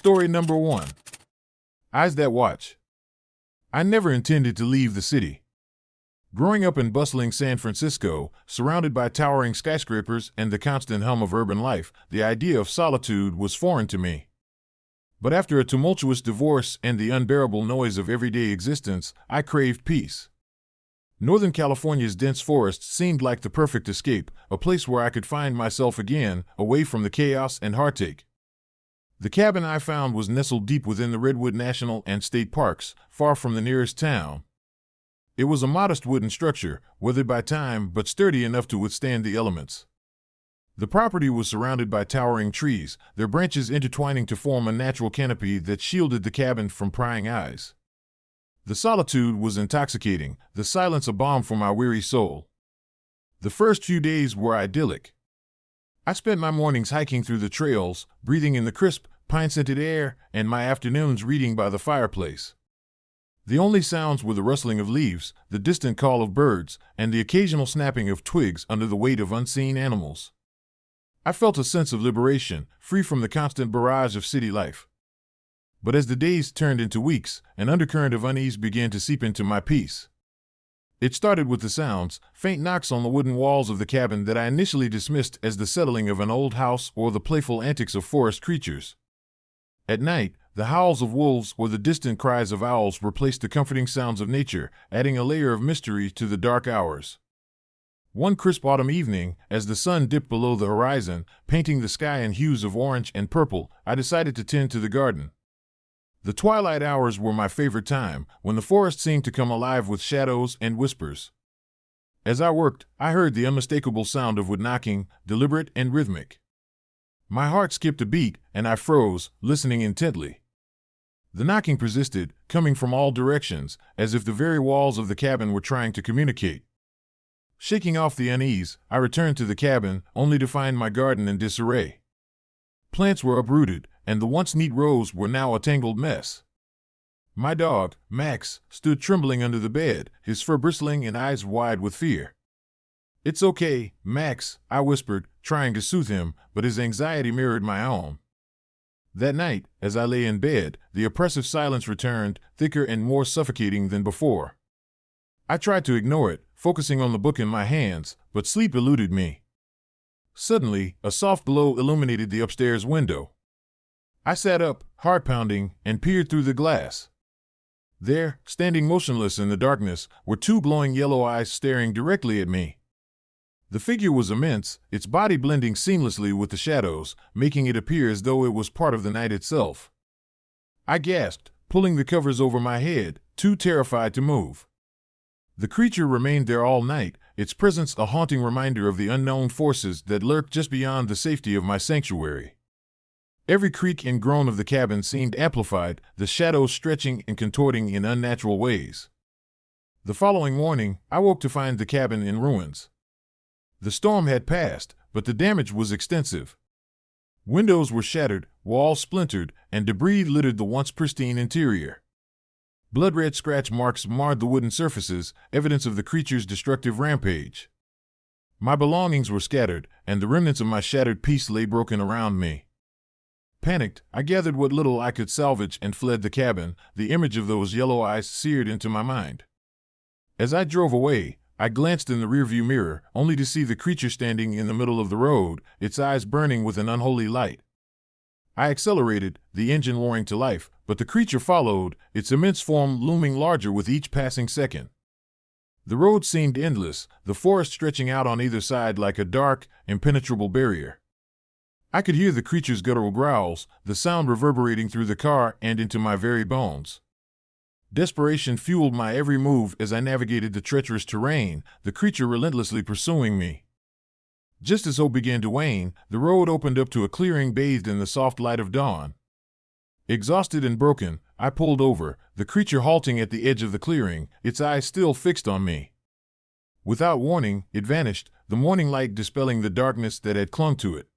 Story number 1. Eyes That Watch. I never intended to leave the city. Growing up in bustling San Francisco, surrounded by towering skyscrapers and the constant hum of urban life, the idea of solitude was foreign to me. But after a tumultuous divorce and the unbearable noise of everyday existence, I craved peace. Northern California's dense forests seemed like the perfect escape, a place where I could find myself again, away from the chaos and heartache. The cabin I found was nestled deep within the Redwood National and State Parks, far from the nearest town. It was a modest wooden structure, weathered by time but sturdy enough to withstand the elements. The property was surrounded by towering trees, their branches intertwining to form a natural canopy that shielded the cabin from prying eyes. The solitude was intoxicating, the silence a balm for my weary soul. The first few days were idyllic. I spent my mornings hiking through the trails, breathing in the crisp, pine-scented air, and my afternoons reading by the fireplace. The only sounds were the rustling of leaves, the distant call of birds, and the occasional snapping of twigs under the weight of unseen animals. I felt a sense of liberation, free from the constant barrage of city life. But as the days turned into weeks, an undercurrent of unease began to seep into my peace. It started with the sounds, faint knocks on the wooden walls of the cabin that I initially dismissed as the settling of an old house or the playful antics of forest creatures. At night, the howls of wolves or the distant cries of owls replaced the comforting sounds of nature, adding a layer of mystery to the dark hours. One crisp autumn evening, as the sun dipped below the horizon, painting the sky in hues of orange and purple, I decided to tend to the garden. The twilight hours were my favorite time, when the forest seemed to come alive with shadows and whispers. As I worked, I heard the unmistakable sound of wood knocking, deliberate and rhythmic. My heart skipped a beat, and I froze, listening intently. The knocking persisted, coming from all directions, as if the very walls of the cabin were trying to communicate. Shaking off the unease, I returned to the cabin, only to find my garden in disarray. Plants were uprooted, and the once neat rows were now a tangled mess. My dog, Max, stood trembling under the bed, his fur bristling and eyes wide with fear. "It's okay, Max," I whispered, trying to soothe him, but his anxiety mirrored my own. That night, as I lay in bed, the oppressive silence returned, thicker and more suffocating than before. I tried to ignore it, focusing on the book in my hands, but sleep eluded me. Suddenly, a soft glow illuminated the upstairs window. I sat up, heart pounding, and peered through the glass. There, standing motionless in the darkness, were two glowing yellow eyes staring directly at me. The figure was immense, its body blending seamlessly with the shadows, making it appear as though it was part of the night itself. I gasped, pulling the covers over my head, too terrified to move. The creature remained there all night, its presence a haunting reminder of the unknown forces that lurked just beyond the safety of my sanctuary. Every creak and groan of the cabin seemed amplified, the shadows stretching and contorting in unnatural ways. The following morning, I woke to find the cabin in ruins. The storm had passed, but the damage was extensive. Windows were shattered, walls splintered, and debris littered the once pristine interior. Blood-red scratch marks marred the wooden surfaces, evidence of the creature's destructive rampage. My belongings were scattered, and the remnants of my shattered peace lay broken around me. Panicked, I gathered what little I could salvage and fled the cabin, the image of those yellow eyes seared into my mind. As I drove away, I glanced in the rearview mirror, only to see the creature standing in the middle of the road, its eyes burning with an unholy light. I accelerated, the engine roaring to life, but the creature followed, its immense form looming larger with each passing second. The road seemed endless, the forest stretching out on either side like a dark, impenetrable barrier. I could hear the creature's guttural growls, the sound reverberating through the car and into my very bones. Desperation fueled my every move as I navigated the treacherous terrain, the creature relentlessly pursuing me. Just as hope began to wane, the road opened up to a clearing bathed in the soft light of dawn. Exhausted and broken, I pulled over, the creature halting at the edge of the clearing, its eyes still fixed on me. Without warning, it vanished, the morning light dispelling the darkness that had clung to it.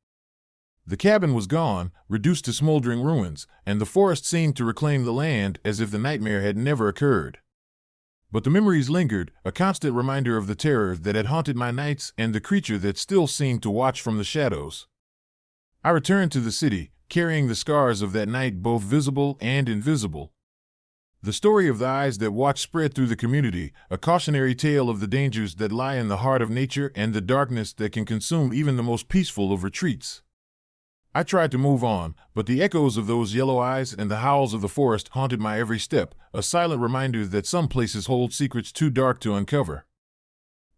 The cabin was gone, reduced to smoldering ruins, and the forest seemed to reclaim the land as if the nightmare had never occurred. But the memories lingered, a constant reminder of the terror that had haunted my nights and the creature that still seemed to watch from the shadows. I returned to the city, carrying the scars of that night both visible and invisible. The story of the eyes that watch spread through the community, a cautionary tale of the dangers that lie in the heart of nature and the darkness that can consume even the most peaceful of retreats. I tried to move on, but the echoes of those yellow eyes and the howls of the forest haunted my every step, a silent reminder that some places hold secrets too dark to uncover.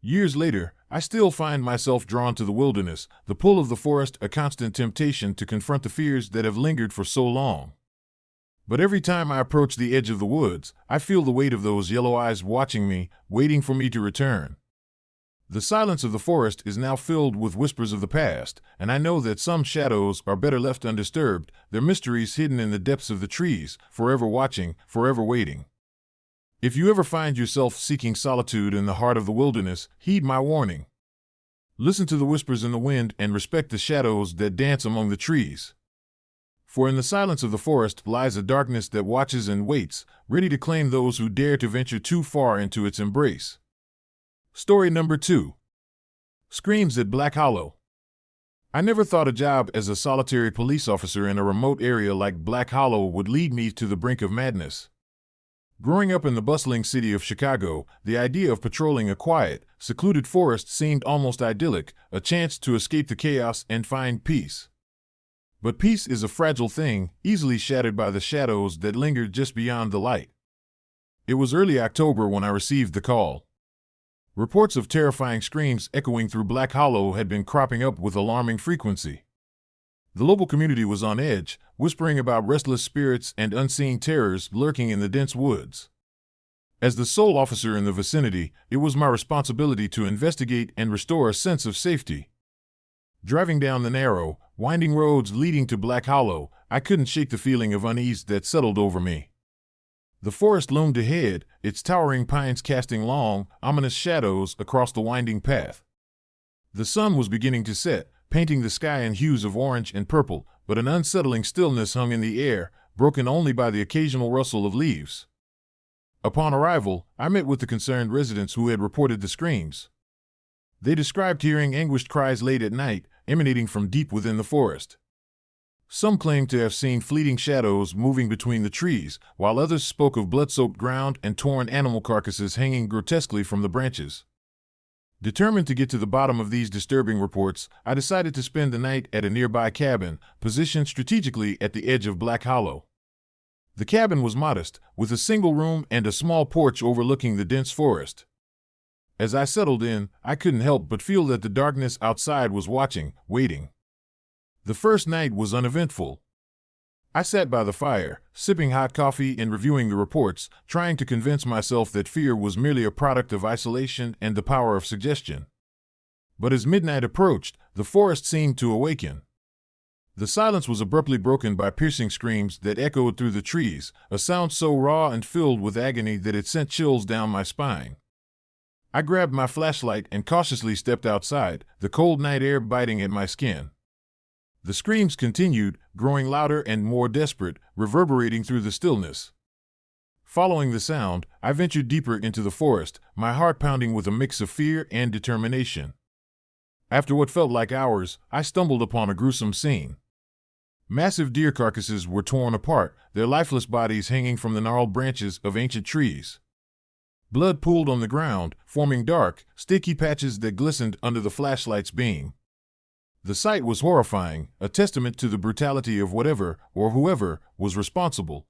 Years later, I still find myself drawn to the wilderness, the pull of the forest a constant temptation to confront the fears that have lingered for so long. But every time I approach the edge of the woods, I feel the weight of those yellow eyes watching me, waiting for me to return. The silence of the forest is now filled with whispers of the past, and I know that some shadows are better left undisturbed, their mysteries hidden in the depths of the trees, forever watching, forever waiting. If you ever find yourself seeking solitude in the heart of the wilderness, heed my warning. Listen to the whispers in the wind and respect the shadows that dance among the trees. For in the silence of the forest lies a darkness that watches and waits, ready to claim those who dare to venture too far into its embrace. Story number 2. Screams at Black Hollow. I never thought a job as a solitary police officer in a remote area like Black Hollow would lead me to the brink of madness. Growing up in the bustling city of Chicago, the idea of patrolling a quiet, secluded forest seemed almost idyllic, a chance to escape the chaos and find peace. But peace is a fragile thing, easily shattered by the shadows that lingered just beyond the light. It was early October when I received the call. Reports of terrifying screams echoing through Black Hollow had been cropping up with alarming frequency. The local community was on edge, whispering about restless spirits and unseen terrors lurking in the dense woods. As the sole officer in the vicinity, it was my responsibility to investigate and restore a sense of safety. Driving down the narrow, winding roads leading to Black Hollow, I couldn't shake the feeling of unease that settled over me. The forest loomed ahead, its towering pines casting long, ominous shadows across the winding path. The sun was beginning to set, painting the sky in hues of orange and purple, but an unsettling stillness hung in the air, broken only by the occasional rustle of leaves. Upon arrival, I met with the concerned residents who had reported the screams. They described hearing anguished cries late at night, emanating from deep within the forest. Some claimed to have seen fleeting shadows moving between the trees, while others spoke of blood-soaked ground and torn animal carcasses hanging grotesquely from the branches. Determined to get to the bottom of these disturbing reports, I decided to spend the night at a nearby cabin, positioned strategically at the edge of Black Hollow. The cabin was modest, with a single room and a small porch overlooking the dense forest. As I settled in, I couldn't help but feel that the darkness outside was watching, waiting. The first night was uneventful. I sat by the fire, sipping hot coffee and reviewing the reports, trying to convince myself that fear was merely a product of isolation and the power of suggestion. But as midnight approached, the forest seemed to awaken. The silence was abruptly broken by piercing screams that echoed through the trees, a sound so raw and filled with agony that it sent chills down my spine. I grabbed my flashlight and cautiously stepped outside, the cold night air biting at my skin. The screams continued, growing louder and more desperate, reverberating through the stillness. Following the sound, I ventured deeper into the forest, my heart pounding with a mix of fear and determination. After what felt like hours, I stumbled upon a gruesome scene. Massive deer carcasses were torn apart, their lifeless bodies hanging from the gnarled branches of ancient trees. Blood pooled on the ground, forming dark, sticky patches that glistened under the flashlight's beam. The sight was horrifying, a testament to the brutality of whatever, or whoever, was responsible.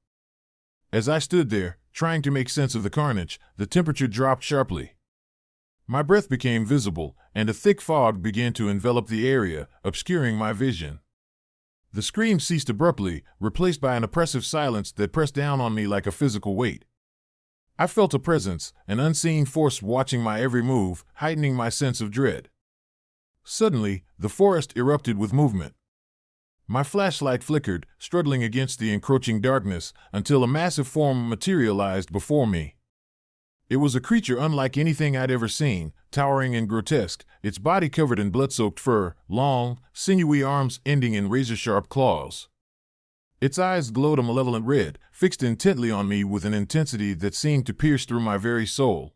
As I stood there, trying to make sense of the carnage, the temperature dropped sharply. My breath became visible, and a thick fog began to envelop the area, obscuring my vision. The screams ceased abruptly, replaced by an oppressive silence that pressed down on me like a physical weight. I felt a presence, an unseen force watching my every move, heightening my sense of dread. Suddenly, the forest erupted with movement. My flashlight flickered, struggling against the encroaching darkness, until a massive form materialized before me. It was a creature unlike anything I'd ever seen, towering and grotesque, its body covered in blood-soaked fur, long, sinewy arms ending in razor-sharp claws. Its eyes glowed a malevolent red, fixed intently on me with an intensity that seemed to pierce through my very soul.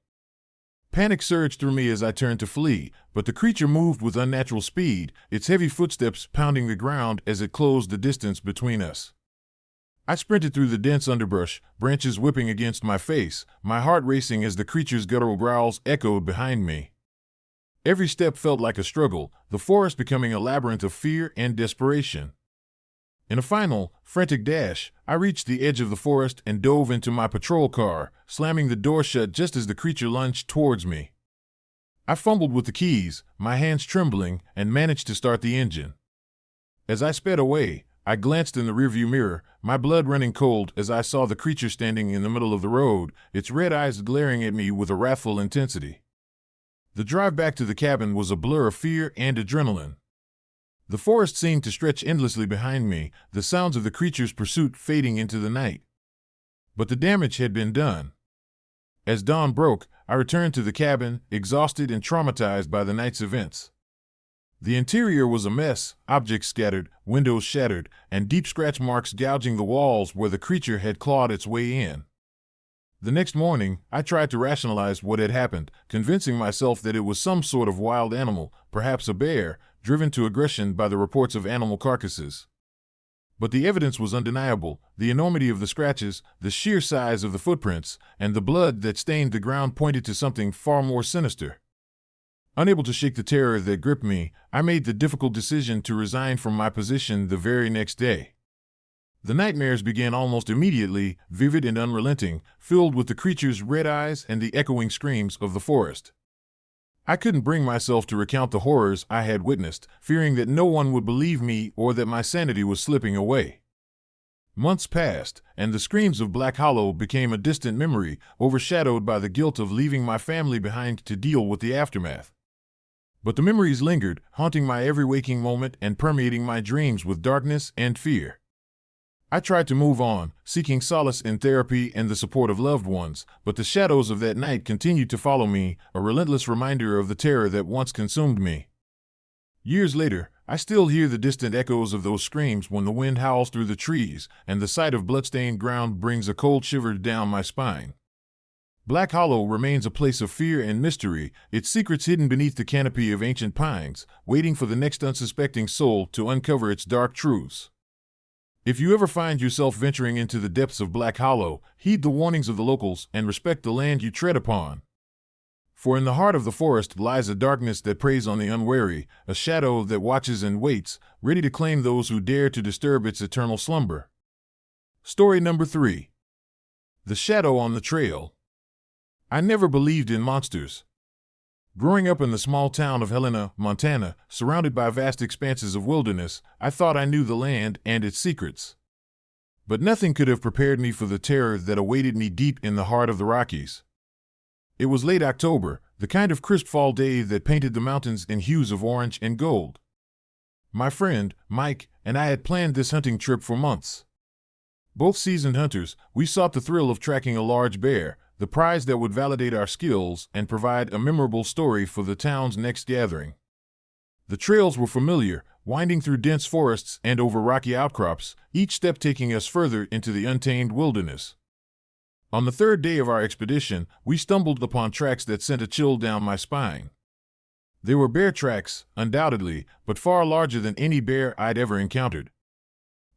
Panic surged through me as I turned to flee, but the creature moved with unnatural speed, its heavy footsteps pounding the ground as it closed the distance between us. I sprinted through the dense underbrush, branches whipping against my face, my heart racing as the creature's guttural growls echoed behind me. Every step felt like a struggle, the forest becoming a labyrinth of fear and desperation. In a final, frantic dash, I reached the edge of the forest and dove into my patrol car, slamming the door shut just as the creature lunged towards me. I fumbled with the keys, my hands trembling, and managed to start the engine. As I sped away, I glanced in the rearview mirror, my blood running cold as I saw the creature standing in the middle of the road, its red eyes glaring at me with a wrathful intensity. The drive back to the cabin was a blur of fear and adrenaline. The forest seemed to stretch endlessly behind me, the sounds of the creature's pursuit fading into the night. But the damage had been done. As dawn broke, I returned to the cabin, exhausted and traumatized by the night's events. The interior was a mess, objects scattered, windows shattered, and deep scratch marks gouging the walls where the creature had clawed its way in. The next morning, I tried to rationalize what had happened, convincing myself that it was some sort of wild animal, perhaps a bear, driven to aggression by the reports of animal carcasses. But the evidence was undeniable, the enormity of the scratches, the sheer size of the footprints, and the blood that stained the ground pointed to something far more sinister. Unable to shake the terror that gripped me, I made the difficult decision to resign from my position the very next day. The nightmares began almost immediately, vivid and unrelenting, filled with the creature's red eyes and the echoing screams of the forest. I couldn't bring myself to recount the horrors I had witnessed, fearing that no one would believe me or that my sanity was slipping away. Months passed, and the screams of Black Hollow became a distant memory, overshadowed by the guilt of leaving my family behind to deal with the aftermath. But the memories lingered, haunting my every waking moment and permeating my dreams with darkness and fear. I tried to move on, seeking solace in therapy and the support of loved ones, but the shadows of that night continued to follow me, a relentless reminder of the terror that once consumed me. Years later, I still hear the distant echoes of those screams when the wind howls through the trees, and the sight of bloodstained ground brings a cold shiver down my spine. Black Hollow remains a place of fear and mystery, its secrets hidden beneath the canopy of ancient pines, waiting for the next unsuspecting soul to uncover its dark truths. If you ever find yourself venturing into the depths of Black Hollow, heed the warnings of the locals and respect the land you tread upon. For in the heart of the forest lies a darkness that preys on the unwary, a shadow that watches and waits, ready to claim those who dare to disturb its eternal slumber. Story number 3. The Shadow on the Trail. I never believed in monsters. Growing up in the small town of Helena, Montana, surrounded by vast expanses of wilderness, I thought I knew the land and its secrets. But nothing could have prepared me for the terror that awaited me deep in the heart of the Rockies. It was late October, the kind of crisp fall day that painted the mountains in hues of orange and gold. My friend, Mike, and I had planned this hunting trip for months. Both seasoned hunters, we sought the thrill of tracking a large bear, the prize that would validate our skills and provide a memorable story for the town's next gathering. The trails were familiar, winding through dense forests and over rocky outcrops, each step taking us further into the untamed wilderness. On the third day of our expedition, we stumbled upon tracks that sent a chill down my spine. They were bear tracks, undoubtedly, but far larger than any bear I'd ever encountered.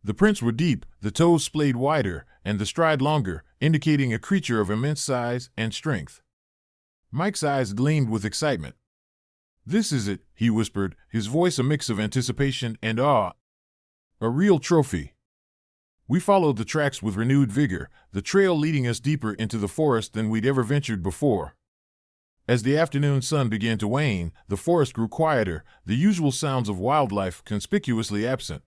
The prints were deep, the toes splayed wider, and the stride longer, indicating a creature of immense size and strength. Mike's eyes gleamed with excitement. "This is it," he whispered, his voice a mix of anticipation and awe. "A real trophy." We followed the tracks with renewed vigor, the trail leading us deeper into the forest than we'd ever ventured before. As the afternoon sun began to wane, the forest grew quieter, the usual sounds of wildlife conspicuously absent.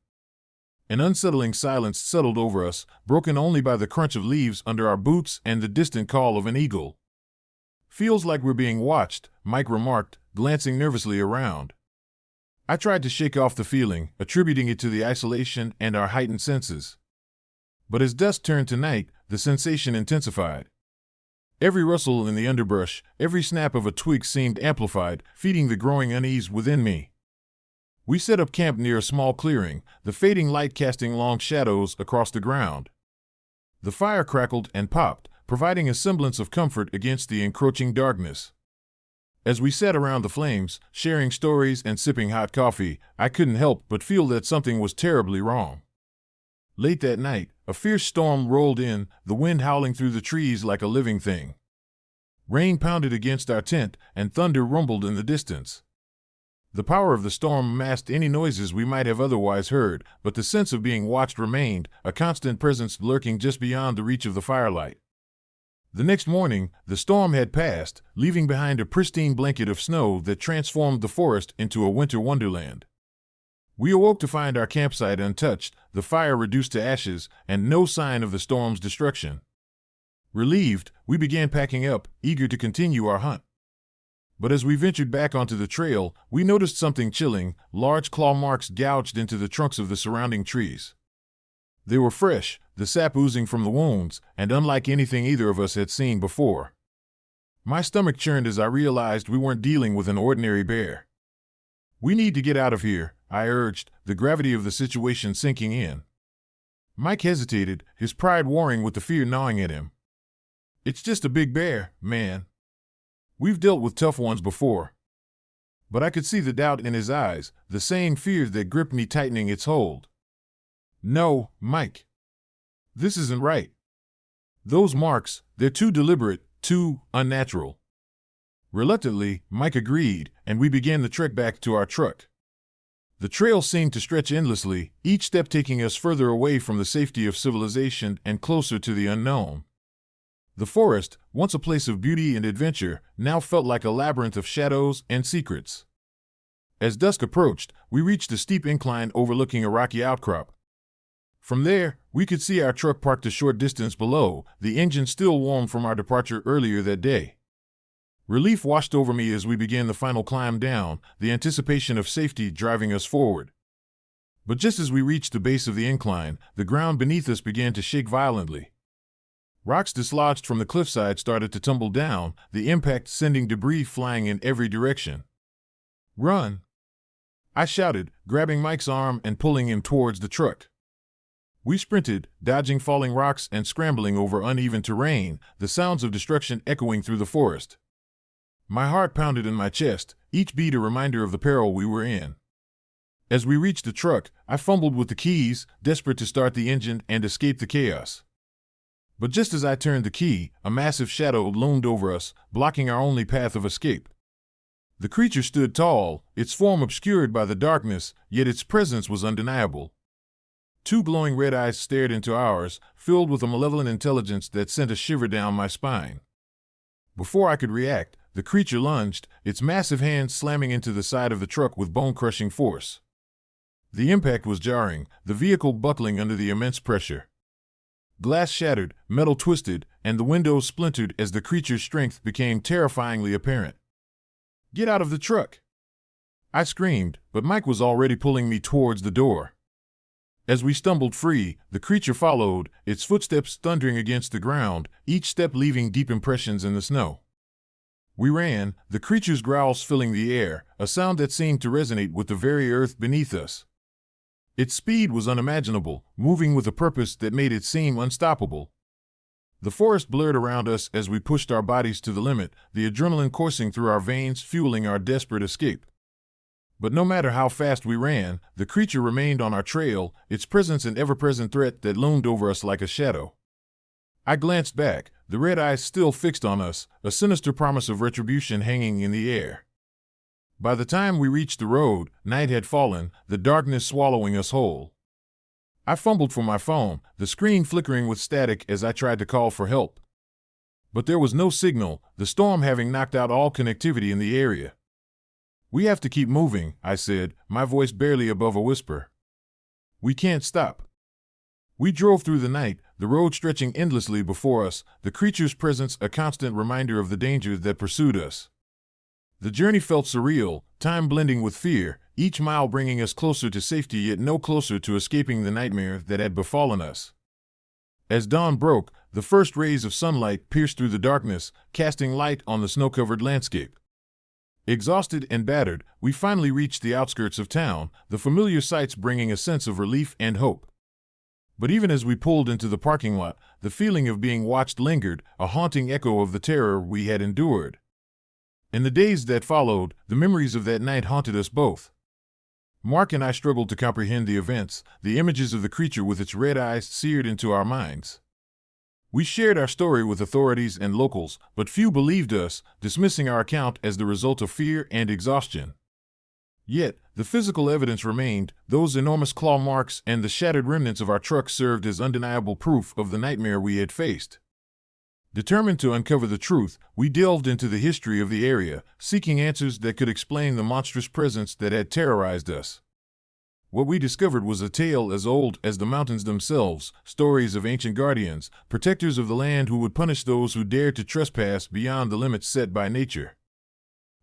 An unsettling silence settled over us, broken only by the crunch of leaves under our boots and the distant call of an eagle. "Feels like we're being watched," Mike remarked, glancing nervously around. I tried to shake off the feeling, attributing it to the isolation and our heightened senses. But as dusk turned to night, the sensation intensified. Every rustle in the underbrush, every snap of a twig seemed amplified, feeding the growing unease within me. We set up camp near a small clearing, the fading light casting long shadows across the ground. The fire crackled and popped, providing a semblance of comfort against the encroaching darkness. As we sat around the flames, sharing stories and sipping hot coffee, I couldn't help but feel that something was terribly wrong. Late that night, a fierce storm rolled in, the wind howling through the trees like a living thing. Rain pounded against our tent, and thunder rumbled in the distance. The power of the storm masked any noises we might have otherwise heard, but the sense of being watched remained, a constant presence lurking just beyond the reach of the firelight. The next morning, the storm had passed, leaving behind a pristine blanket of snow that transformed the forest into a winter wonderland. We awoke to find our campsite untouched, the fire reduced to ashes, and no sign of the storm's destruction. Relieved, we began packing up, eager to continue our hunt. But as we ventured back onto the trail, we noticed something chilling: large claw marks gouged into the trunks of the surrounding trees. They were fresh, the sap oozing from the wounds, and unlike anything either of us had seen before. My stomach churned as I realized we weren't dealing with an ordinary bear. "We need to get out of here," I urged, the gravity of the situation sinking in. Mike hesitated, his pride warring with the fear gnawing at him. "It's just a big bear, man. We've dealt with tough ones before." But I could see the doubt in his eyes, the same fear that gripped me tightening its hold. "No, Mike. This isn't right. Those marks, they're too deliberate, too unnatural." Reluctantly, Mike agreed, and we began the trek back to our truck. The trail seemed to stretch endlessly, each step taking us further away from the safety of civilization and closer to the unknown. The forest, once a place of beauty and adventure, now felt like a labyrinth of shadows and secrets. As dusk approached, we reached a steep incline overlooking a rocky outcrop. From there, we could see our truck parked a short distance below, the engine still warm from our departure earlier that day. Relief washed over me as we began the final climb down, the anticipation of safety driving us forward. But just as we reached the base of the incline, the ground beneath us began to shake violently. Rocks dislodged from the cliffside started to tumble down, the impact sending debris flying in every direction. "Run!" I shouted, grabbing Mike's arm and pulling him towards the truck. We sprinted, dodging falling rocks and scrambling over uneven terrain, the sounds of destruction echoing through the forest. My heart pounded in my chest, each beat a reminder of the peril we were in. As we reached the truck, I fumbled with the keys, desperate to start the engine and escape the chaos. But just as I turned the key, a massive shadow loomed over us, blocking our only path of escape. The creature stood tall, its form obscured by the darkness, yet its presence was undeniable. Two glowing red eyes stared into ours, filled with a malevolent intelligence that sent a shiver down my spine. Before I could react, the creature lunged, its massive hands slamming into the side of the truck with bone-crushing force. The impact was jarring, the vehicle buckling under the immense pressure. Glass shattered, metal twisted, and the windows splintered as the creature's strength became terrifyingly apparent. "Get out of the truck!" I screamed, but Mike was already pulling me towards the door. As we stumbled free, the creature followed, its footsteps thundering against the ground, each step leaving deep impressions in the snow. We ran, the creature's growls filling the air, a sound that seemed to resonate with the very earth beneath us. Its speed was unimaginable, moving with a purpose that made it seem unstoppable. The forest blurred around us as we pushed our bodies to the limit, the adrenaline coursing through our veins fueling our desperate escape. But no matter how fast we ran, the creature remained on our trail, its presence an ever-present threat that loomed over us like a shadow. I glanced back, the red eyes still fixed on us, a sinister promise of retribution hanging in the air. By the time we reached the road, night had fallen, the darkness swallowing us whole. I fumbled for my phone, the screen flickering with static as I tried to call for help. But there was no signal, the storm having knocked out all connectivity in the area. "We have to keep moving," I said, my voice barely above a whisper. "We can't stop." We drove through the night, the road stretching endlessly before us, the creature's presence a constant reminder of the danger that pursued us. The journey felt surreal, time blending with fear, each mile bringing us closer to safety yet no closer to escaping the nightmare that had befallen us. As dawn broke, the first rays of sunlight pierced through the darkness, casting light on the snow-covered landscape. Exhausted and battered, we finally reached the outskirts of town, the familiar sights bringing a sense of relief and hope. But even as we pulled into the parking lot, the feeling of being watched lingered, a haunting echo of the terror we had endured. In the days that followed, the memories of that night haunted us both. Mark and I struggled to comprehend the events, the images of the creature with its red eyes seared into our minds. We shared our story with authorities and locals, but few believed us, dismissing our account as the result of fear and exhaustion. Yet, the physical evidence remained. Those enormous claw marks and the shattered remnants of our truck served as undeniable proof of the nightmare we had faced. Determined to uncover the truth, we delved into the history of the area, seeking answers that could explain the monstrous presence that had terrorized us. What we discovered was a tale as old as the mountains themselves, stories of ancient guardians, protectors of the land who would punish those who dared to trespass beyond the limits set by nature.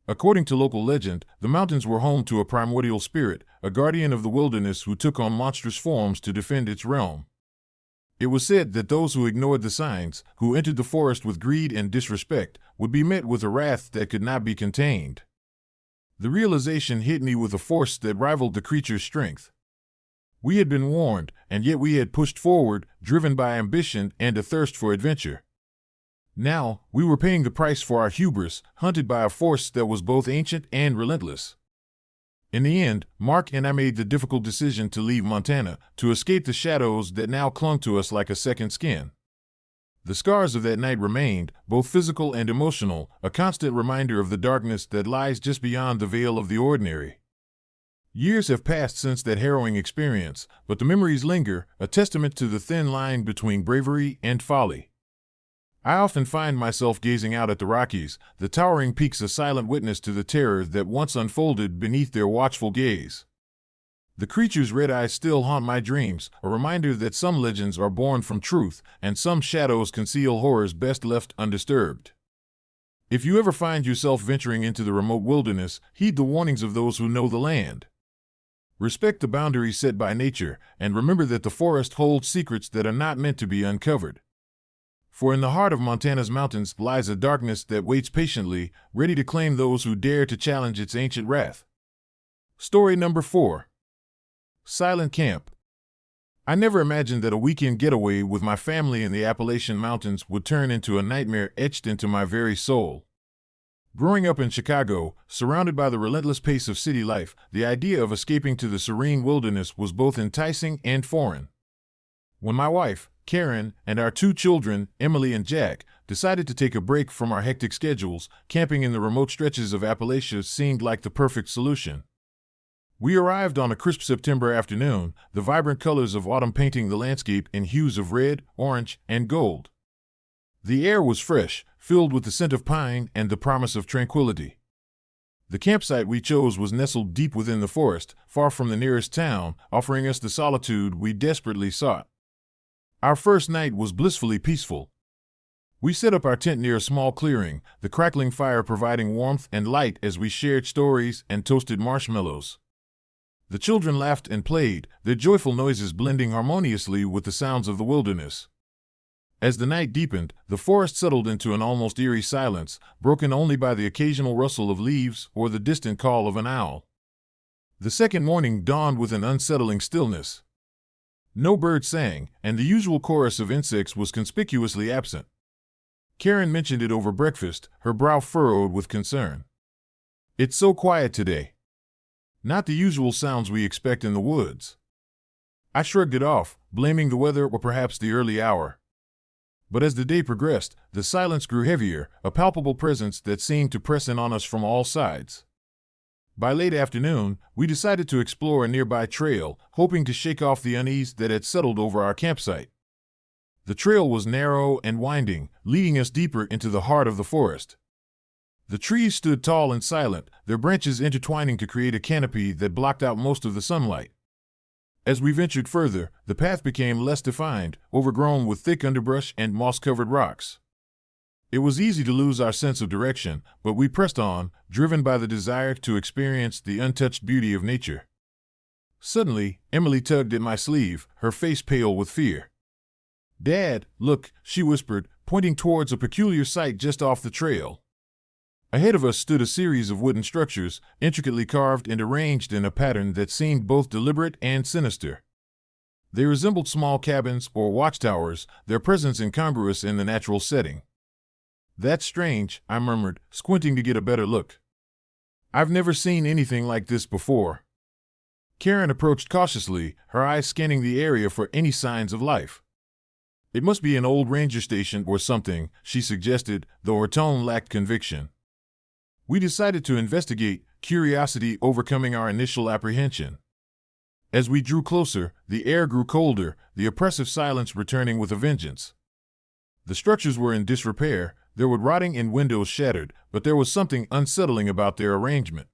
According to local legend, the mountains were home to a primordial spirit, a guardian of the wilderness who took on monstrous forms to defend its realm. It was said that those who ignored the signs, who entered the forest with greed and disrespect, would be met with a wrath that could not be contained. The realization hit me with a force that rivaled the creature's strength. We had been warned, and yet we had pushed forward, driven by ambition and a thirst for adventure. Now, we were paying the price for our hubris, hunted by a force that was both ancient and relentless. In the end, Mark and I made the difficult decision to leave Montana, to escape the shadows that now clung to us like a second skin. The scars of that night remained, both physical and emotional, a constant reminder of the darkness that lies just beyond the veil of the ordinary. Years have passed since that harrowing experience, but the memories linger, a testament to the thin line between bravery and folly. I often find myself gazing out at the Rockies, the towering peaks a silent witness to the terror that once unfolded beneath their watchful gaze. The creature's red eyes still haunt my dreams, a reminder that some legends are born from truth, and some shadows conceal horrors best left undisturbed. If you ever find yourself venturing into the remote wilderness, heed the warnings of those who know the land. Respect the boundaries set by nature, and remember that the forest holds secrets that are not meant to be uncovered. For in the heart of Montana's mountains lies a darkness that waits patiently, ready to claim those who dare to challenge its ancient wrath. Story number 4. Silent Camp. I never imagined that a weekend getaway with my family in the Appalachian Mountains would turn into a nightmare etched into my very soul. Growing up in Chicago, surrounded by the relentless pace of city life, the idea of escaping to the serene wilderness was both enticing and foreign. When my wife, Karen, and our 2 children, Emily and Jack, decided to take a break from our hectic schedules, camping in the remote stretches of Appalachia seemed like the perfect solution. We arrived on a crisp September afternoon, the vibrant colors of autumn painting the landscape in hues of red, orange, and gold. The air was fresh, filled with the scent of pine and the promise of tranquility. The campsite we chose was nestled deep within the forest, far from the nearest town, offering us the solitude we desperately sought. Our first night was blissfully peaceful. We set up our tent near a small clearing, the crackling fire providing warmth and light as we shared stories and toasted marshmallows. The children laughed and played, their joyful noises blending harmoniously with the sounds of the wilderness. As the night deepened, the forest settled into an almost eerie silence, broken only by the occasional rustle of leaves or the distant call of an owl. The second morning dawned with an unsettling stillness. No bird sang, and the usual chorus of insects was conspicuously absent. Karen mentioned it over breakfast, her brow furrowed with concern. "It's so quiet today. Not the usual sounds we expect in the woods." I shrugged it off, blaming the weather or perhaps the early hour. But as the day progressed, the silence grew heavier, a palpable presence that seemed to press in on us from all sides. By late afternoon, we decided to explore a nearby trail, hoping to shake off the unease that had settled over our campsite. The trail was narrow and winding, leading us deeper into the heart of the forest. The trees stood tall and silent, their branches intertwining to create a canopy that blocked out most of the sunlight. As we ventured further, the path became less defined, overgrown with thick underbrush and moss-covered rocks. It was easy to lose our sense of direction, but we pressed on, driven by the desire to experience the untouched beauty of nature. Suddenly, Emily tugged at my sleeve, her face pale with fear. "Dad, look," she whispered, pointing towards a peculiar sight just off the trail. Ahead of us stood a series of wooden structures, intricately carved and arranged in a pattern that seemed both deliberate and sinister. They resembled small cabins or watchtowers, their presence incongruous in the natural setting. That's strange, I murmured, squinting to get a better look. I've never seen anything like this before. Karen approached cautiously, her eyes scanning the area for any signs of life. It must be an old ranger station or something, she suggested, though her tone lacked conviction. We decided to investigate, curiosity overcoming our initial apprehension. As we drew closer, the air grew colder, the oppressive silence returning with a vengeance. The structures were in disrepair, there were rotting and windows shattered, but there was something unsettling about their arrangement.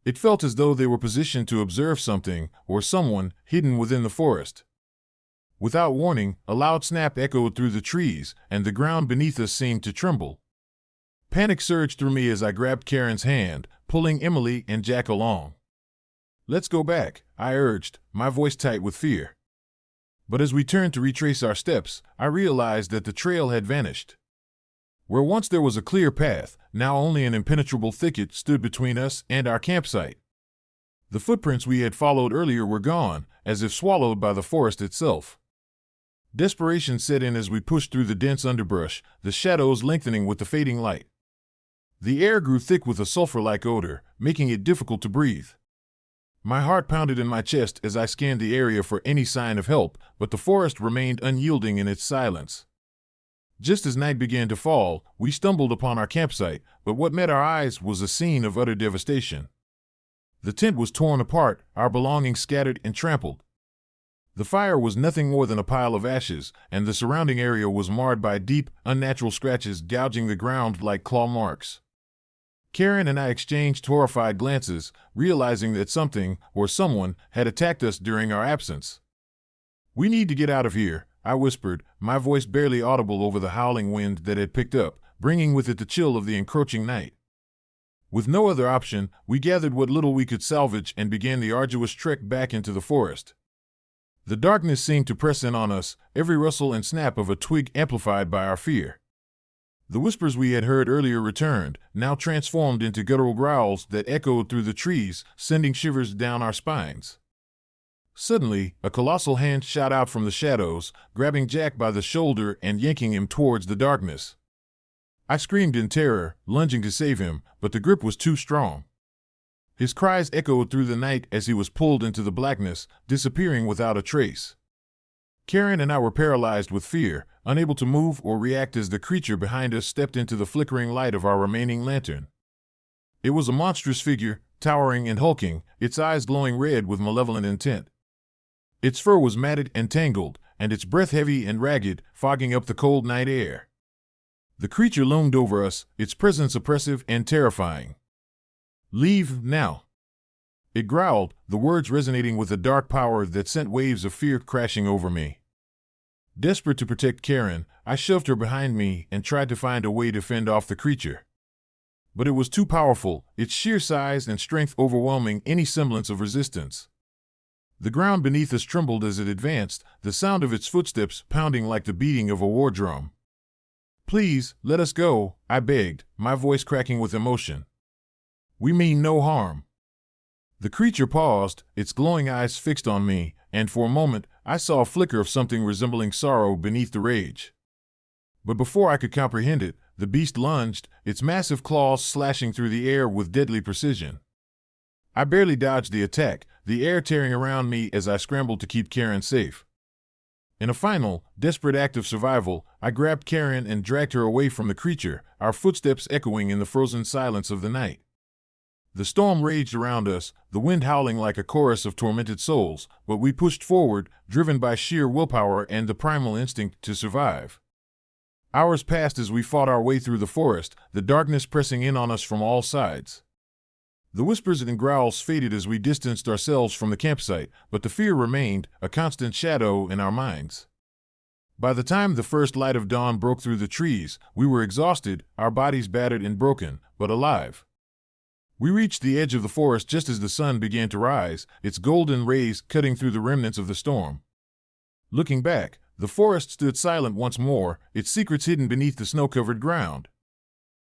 It felt as though they were positioned to observe something, or someone, hidden within the forest. Without warning, a loud snap echoed through the trees, and the ground beneath us seemed to tremble. Panic surged through me as I grabbed Karen's hand, pulling Emily and Jack along. Let's go back, I urged, my voice tight with fear. But as we turned to retrace our steps, I realized that the trail had vanished. Where once there was a clear path, now only an impenetrable thicket stood between us and our campsite. The footprints we had followed earlier were gone, as if swallowed by the forest itself. Desperation set in as we pushed through the dense underbrush, the shadows lengthening with the fading light. The air grew thick with a sulfur-like odor, making it difficult to breathe. My heart pounded in my chest as I scanned the area for any sign of help, but the forest remained unyielding in its silence. Just as night began to fall, we stumbled upon our campsite, but what met our eyes was a scene of utter devastation. The tent was torn apart, our belongings scattered and trampled. The fire was nothing more than a pile of ashes, and the surrounding area was marred by deep, unnatural scratches gouging the ground like claw marks. Karen and I exchanged horrified glances, realizing that something, or someone, had attacked us during our absence. We need to get out of here, I whispered, my voice barely audible over the howling wind that had picked up, bringing with it the chill of the encroaching night. With no other option, we gathered what little we could salvage and began the arduous trek back into the forest. The darkness seemed to press in on us, every rustle and snap of a twig amplified by our fear. The whispers we had heard earlier returned, now transformed into guttural growls that echoed through the trees, sending shivers down our spines. Suddenly, a colossal hand shot out from the shadows, grabbing Jack by the shoulder and yanking him towards the darkness. I screamed in terror, lunging to save him, but the grip was too strong. His cries echoed through the night as he was pulled into the blackness, disappearing without a trace. Karen and I were paralyzed with fear, unable to move or react as the creature behind us stepped into the flickering light of our remaining lantern. It was a monstrous figure, towering and hulking, its eyes glowing red with malevolent intent. Its fur was matted and tangled, and its breath heavy and ragged, fogging up the cold night air. The creature loomed over us, its presence oppressive and terrifying. "Leave, now." It growled, the words resonating with a dark power that sent waves of fear crashing over me. Desperate to protect Karen, I shoved her behind me and tried to find a way to fend off the creature. But it was too powerful, its sheer size and strength overwhelming any semblance of resistance. The ground beneath us trembled as it advanced, the sound of its footsteps pounding like the beating of a war drum. "Please, let us go," I begged, my voice cracking with emotion. "We mean no harm." The creature paused, its glowing eyes fixed on me, and for a moment, I saw a flicker of something resembling sorrow beneath the rage. But before I could comprehend it, the beast lunged, its massive claws slashing through the air with deadly precision. I barely dodged the attack, the air tearing around me as I scrambled to keep Karen safe. In a final, desperate act of survival, I grabbed Karen and dragged her away from the creature, our footsteps echoing in the frozen silence of the night. The storm raged around us, the wind howling like a chorus of tormented souls, but we pushed forward, driven by sheer willpower and the primal instinct to survive. Hours passed as we fought our way through the forest, the darkness pressing in on us from all sides. The whispers and growls faded as we distanced ourselves from the campsite, but the fear remained, a constant shadow in our minds. By the time the first light of dawn broke through the trees, we were exhausted, our bodies battered and broken, but alive. We reached the edge of the forest just as the sun began to rise, its golden rays cutting through the remnants of the storm. Looking back, the forest stood silent once more, its secrets hidden beneath the snow-covered ground.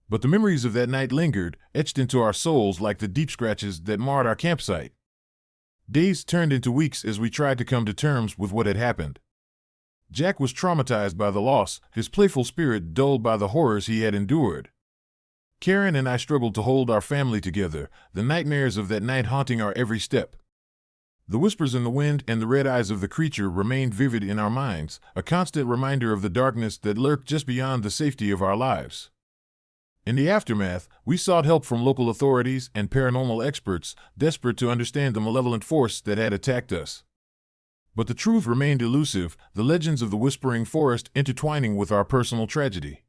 But the memories of that night lingered, etched into our souls like the deep scratches that marred our campsite. Days turned into weeks as we tried to come to terms with what had happened. Jack was traumatized by the loss, his playful spirit dulled by the horrors he had endured. Karen and I struggled to hold our family together, the nightmares of that night haunting our every step. The whispers in the wind and the red eyes of the creature remained vivid in our minds, a constant reminder of the darkness that lurked just beyond the safety of our lives. In the aftermath, we sought help from local authorities and paranormal experts, desperate to understand the malevolent force that had attacked us. But the truth remained elusive, the legends of the Whispering Forest intertwining with our personal tragedy.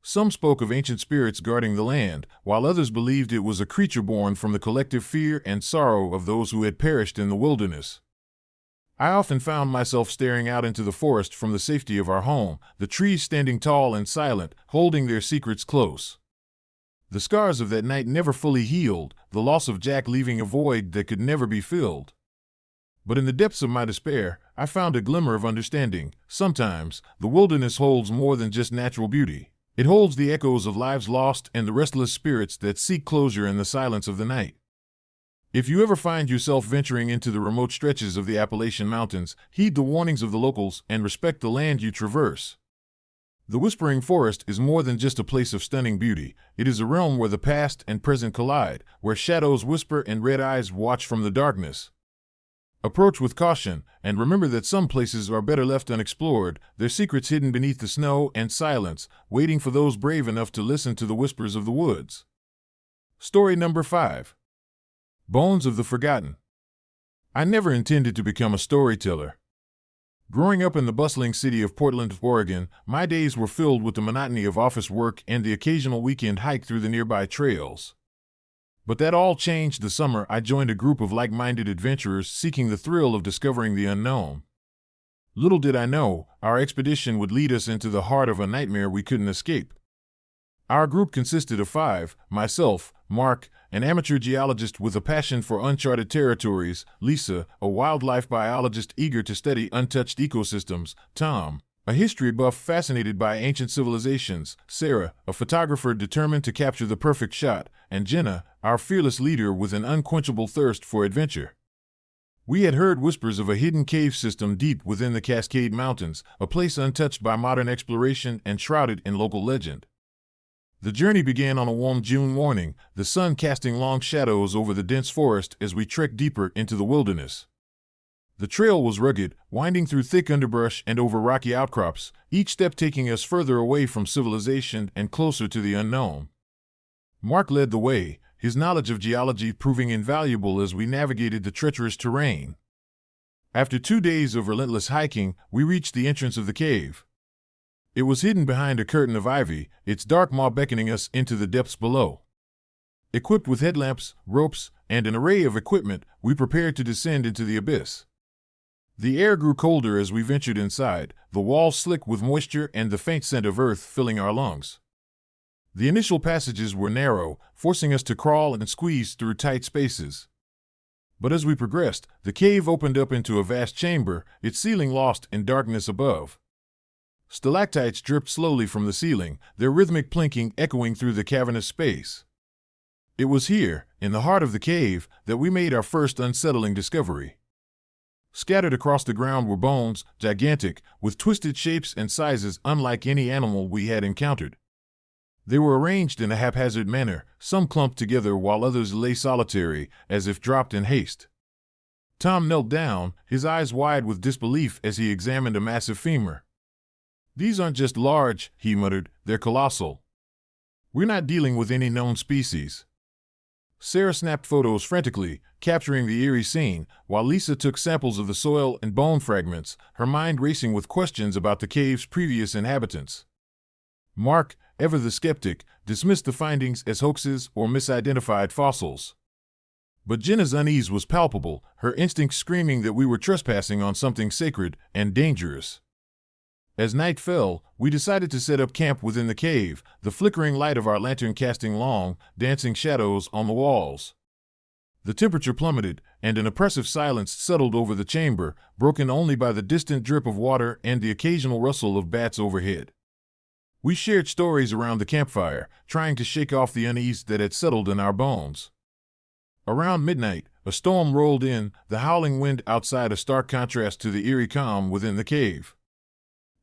Some spoke of ancient spirits guarding the land, while others believed it was a creature born from the collective fear and sorrow of those who had perished in the wilderness. I often found myself staring out into the forest from the safety of our home, the trees standing tall and silent, holding their secrets close. The scars of that night never fully healed, the loss of Jack leaving a void that could never be filled. But in the depths of my despair, I found a glimmer of understanding. Sometimes, the wilderness holds more than just natural beauty. It holds the echoes of lives lost and the restless spirits that seek closure in the silence of the night. If you ever find yourself venturing into the remote stretches of the Appalachian Mountains, heed the warnings of the locals and respect the land you traverse. The Whispering Forest is more than just a place of stunning beauty. It is a realm where the past and present collide, where shadows whisper and red eyes watch from the darkness. Approach with caution, and remember that some places are better left unexplored, their secrets hidden beneath the snow and silence, waiting for those brave enough to listen to the whispers of the woods. Story number 5. Bones of the Forgotten. I never intended to become a storyteller. Growing up in the bustling city of Portland, Oregon, my days were filled with the monotony of office work and the occasional weekend hike through the nearby trails. But that all changed the summer I joined a group of like-minded adventurers seeking the thrill of discovering the unknown. Little did I know, our expedition would lead us into the heart of a nightmare we couldn't escape. Our group consisted of 5, myself, Mark, an amateur geologist with a passion for uncharted territories, Lisa, a wildlife biologist eager to study untouched ecosystems, Tom, a history buff fascinated by ancient civilizations, Sarah, a photographer determined to capture the perfect shot, and Jenna, our fearless leader with an unquenchable thirst for adventure. We had heard whispers of a hidden cave system deep within the Cascade Mountains, a place untouched by modern exploration and shrouded in local legend. The journey began on a warm June morning, the sun casting long shadows over the dense forest as we trekked deeper into the wilderness. The trail was rugged, winding through thick underbrush and over rocky outcrops, each step taking us further away from civilization and closer to the unknown. Mark led the way, his knowledge of geology proving invaluable as we navigated the treacherous terrain. After 2 days of relentless hiking, we reached the entrance of the cave. It was hidden behind a curtain of ivy, its dark maw beckoning us into the depths below. Equipped with headlamps, ropes, and an array of equipment, we prepared to descend into the abyss. The air grew colder as we ventured inside, the walls slick with moisture and the faint scent of earth filling our lungs. The initial passages were narrow, forcing us to crawl and squeeze through tight spaces. But as we progressed, the cave opened up into a vast chamber, its ceiling lost in darkness above. Stalactites dripped slowly from the ceiling, their rhythmic plinking echoing through the cavernous space. It was here, in the heart of the cave, that we made our first unsettling discovery. Scattered across the ground were bones, gigantic, with twisted shapes and sizes unlike any animal we had encountered. They were arranged in a haphazard manner, some clumped together while others lay solitary, as if dropped in haste. Tom knelt down, his eyes wide with disbelief as he examined a massive femur. "These aren't just large," he muttered, "they're colossal. We're not dealing with any known species." Sarah snapped photos frantically, capturing the eerie scene, while Lisa took samples of the soil and bone fragments, her mind racing with questions about the cave's previous inhabitants. Mark, ever the skeptic, dismissed the findings as hoaxes or misidentified fossils. But Jenna's unease was palpable, her instincts screaming that we were trespassing on something sacred and dangerous. As night fell, we decided to set up camp within the cave, the flickering light of our lantern casting long, dancing shadows on the walls. The temperature plummeted, and an oppressive silence settled over the chamber, broken only by the distant drip of water and the occasional rustle of bats overhead. We shared stories around the campfire, trying to shake off the unease that had settled in our bones. Around midnight, a storm rolled in, the howling wind outside a stark contrast to the eerie calm within the cave.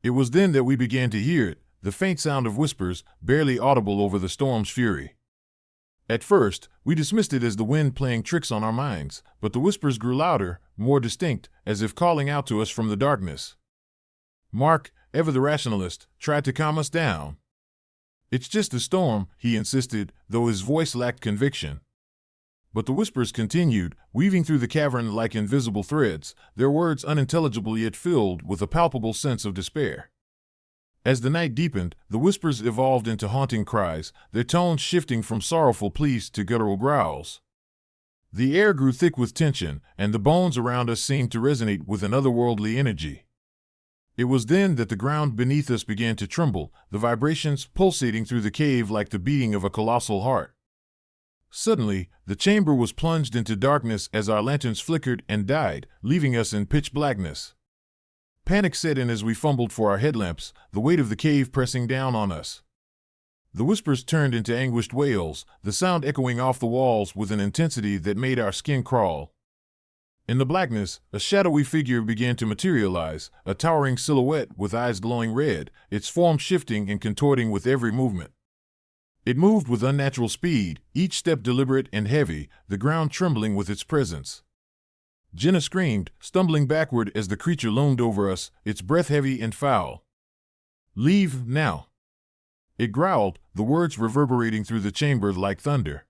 It was then that we began to hear it, the faint sound of whispers, barely audible over the storm's fury. At first, we dismissed it as the wind playing tricks on our minds, but the whispers grew louder, more distinct, as if calling out to us from the darkness. Mark, ever the rationalist, tried to calm us down. "It's just a storm," he insisted, though his voice lacked conviction. But the whispers continued, weaving through the cavern like invisible threads, their words unintelligible yet filled with a palpable sense of despair. As the night deepened, the whispers evolved into haunting cries, their tones shifting from sorrowful pleas to guttural growls. The air grew thick with tension, and the bones around us seemed to resonate with an otherworldly energy. It was then that the ground beneath us began to tremble, the vibrations pulsating through the cave like the beating of a colossal heart. Suddenly, the chamber was plunged into darkness as our lanterns flickered and died, leaving us in pitch blackness. Panic set in as we fumbled for our headlamps, the weight of the cave pressing down on us. The whispers turned into anguished wails, the sound echoing off the walls with an intensity that made our skin crawl. In the blackness, a shadowy figure began to materialize, a towering silhouette with eyes glowing red, its form shifting and contorting with every movement. It moved with unnatural speed, each step deliberate and heavy, the ground trembling with its presence. Jenna screamed, stumbling backward as the creature loomed over us, its breath heavy and foul. "Leave, now!" It growled, the words reverberating through the chamber like thunder.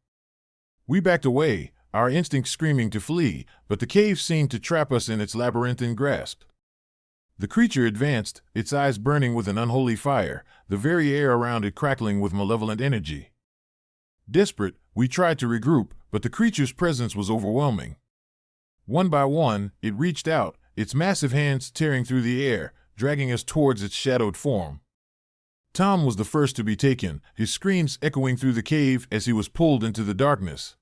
We backed away, our instincts screaming to flee, but the cave seemed to trap us in its labyrinthine grasp. The creature advanced, its eyes burning with an unholy fire, the very air around it crackling with malevolent energy. Desperate, we tried to regroup, but the creature's presence was overwhelming. One by one, it reached out, its massive hands tearing through the air, dragging us towards its shadowed form. Tom was the first to be taken, his screams echoing through the cave as he was pulled into the darkness.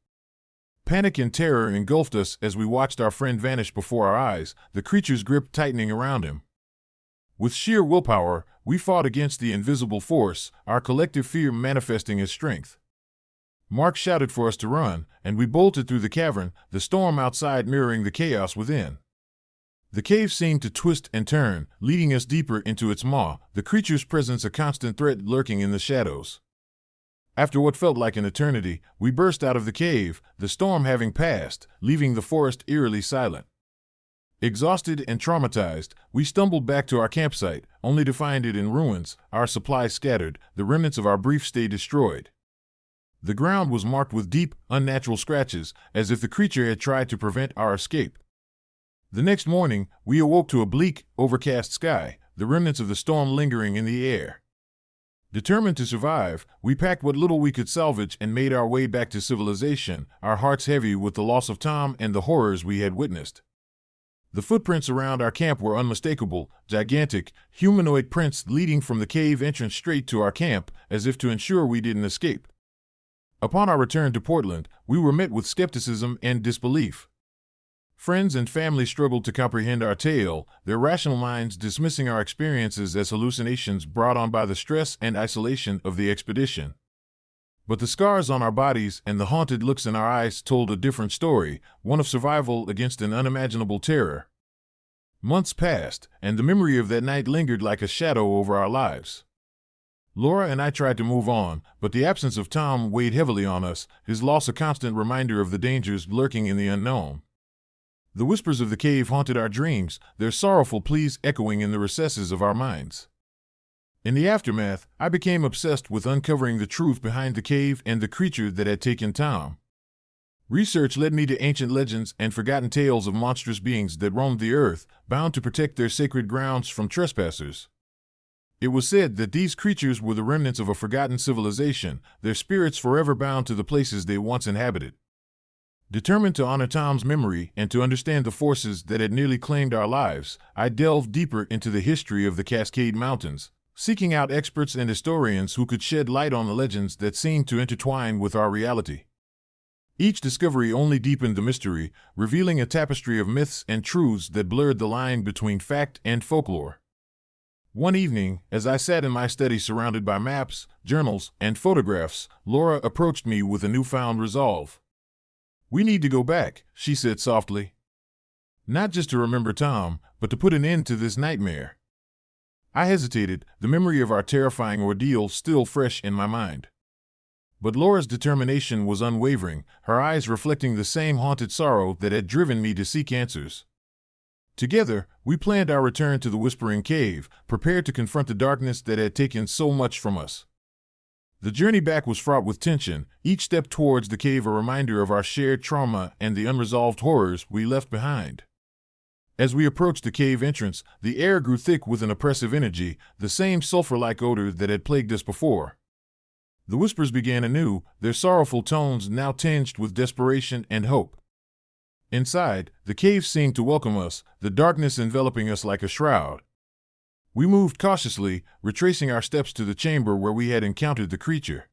Panic and terror engulfed us as we watched our friend vanish before our eyes, the creature's grip tightening around him. With sheer willpower, we fought against the invisible force, our collective fear manifesting as strength. Mark shouted for us to run, and we bolted through the cavern, the storm outside mirroring the chaos within. The cave seemed to twist and turn, leading us deeper into its maw, the creature's presence a constant threat lurking in the shadows. After what felt like an eternity, we burst out of the cave, the storm having passed, leaving the forest eerily silent. Exhausted and traumatized, we stumbled back to our campsite, only to find it in ruins, our supplies scattered, the remnants of our brief stay destroyed. The ground was marked with deep, unnatural scratches, as if the creature had tried to prevent our escape. The next morning, we awoke to a bleak, overcast sky, the remnants of the storm lingering in the air. Determined to survive, we packed what little we could salvage and made our way back to civilization, our hearts heavy with the loss of Tom and the horrors we had witnessed. The footprints around our camp were unmistakable, gigantic, humanoid prints leading from the cave entrance straight to our camp, as if to ensure we didn't escape. Upon our return to Portland, we were met with skepticism and disbelief. Friends and family struggled to comprehend our tale, their rational minds dismissing our experiences as hallucinations brought on by the stress and isolation of the expedition. But the scars on our bodies and the haunted looks in our eyes told a different story, one of survival against an unimaginable terror. Months passed, and the memory of that night lingered like a shadow over our lives. Laura and I tried to move on, but the absence of Tom weighed heavily on us, his loss a constant reminder of the dangers lurking in the unknown. The whispers of the cave haunted our dreams, their sorrowful pleas echoing in the recesses of our minds. In the aftermath, I became obsessed with uncovering the truth behind the cave and the creature that had taken Tom. Research led me to ancient legends and forgotten tales of monstrous beings that roamed the earth, bound to protect their sacred grounds from trespassers. It was said that these creatures were the remnants of a forgotten civilization, their spirits forever bound to the places they once inhabited. Determined to honor Tom's memory and to understand the forces that had nearly claimed our lives, I delved deeper into the history of the Cascade Mountains, seeking out experts and historians who could shed light on the legends that seemed to intertwine with our reality. Each discovery only deepened the mystery, revealing a tapestry of myths and truths that blurred the line between fact and folklore. One evening, as I sat in my study surrounded by maps, journals, and photographs, Laura approached me with a newfound resolve. "We need to go back," she said softly. "Not just to remember Tom, but to put an end to this nightmare." I hesitated, the memory of our terrifying ordeal still fresh in my mind. But Laura's determination was unwavering, her eyes reflecting the same haunted sorrow that had driven me to seek answers. Together, we planned our return to the Whispering Cave, prepared to confront the darkness that had taken so much from us. The journey back was fraught with tension, each step towards the cave a reminder of our shared trauma and the unresolved horrors we left behind. As we approached the cave entrance, the air grew thick with an oppressive energy, the same sulfur-like odor that had plagued us before. The whispers began anew, their sorrowful tones now tinged with desperation and hope. Inside, the cave seemed to welcome us, the darkness enveloping us like a shroud. We moved cautiously, retracing our steps to the chamber where we had encountered the creature.